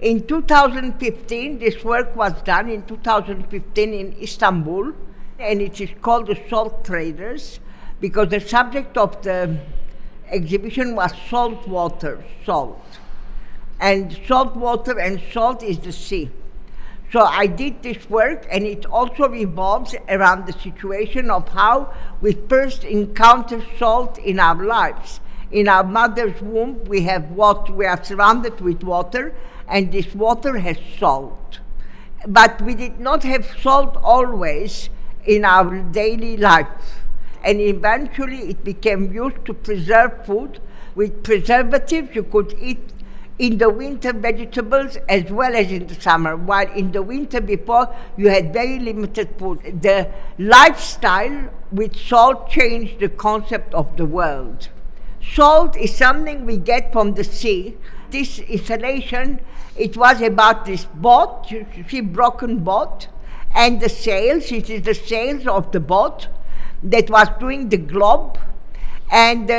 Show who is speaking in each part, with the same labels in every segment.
Speaker 1: In 2015, this work was done in 2015 in Istanbul, and it is called the Salt Traders, because the subject of the exhibition was salt water, salt. And salt water and salt is the sea. So I did this work, and it also revolves around the situation of how we first encounter salt in our lives. In our mother's womb, we have water, we are surrounded with water, and this water has salt. But we did not have salt always in our daily life. And eventually it became used to preserve food. With preservatives, you could eat in the winter vegetables as well as in the summer, while in the winter before you had very limited food. The lifestyle with salt changed the concept of the world. Salt is something we get from the sea. This installation, it was about this boat, you see broken boat, and the sails, it is the sails of the boat that was doing the globe, and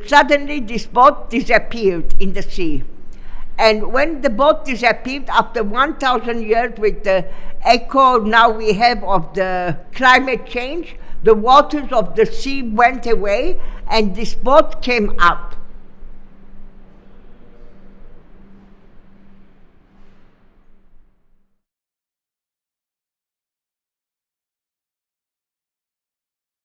Speaker 1: suddenly this boat disappeared in the sea. And when the boat disappeared, after 1,000 years with the echo now we have of the climate change, the waters of the sea went away and this boat came up.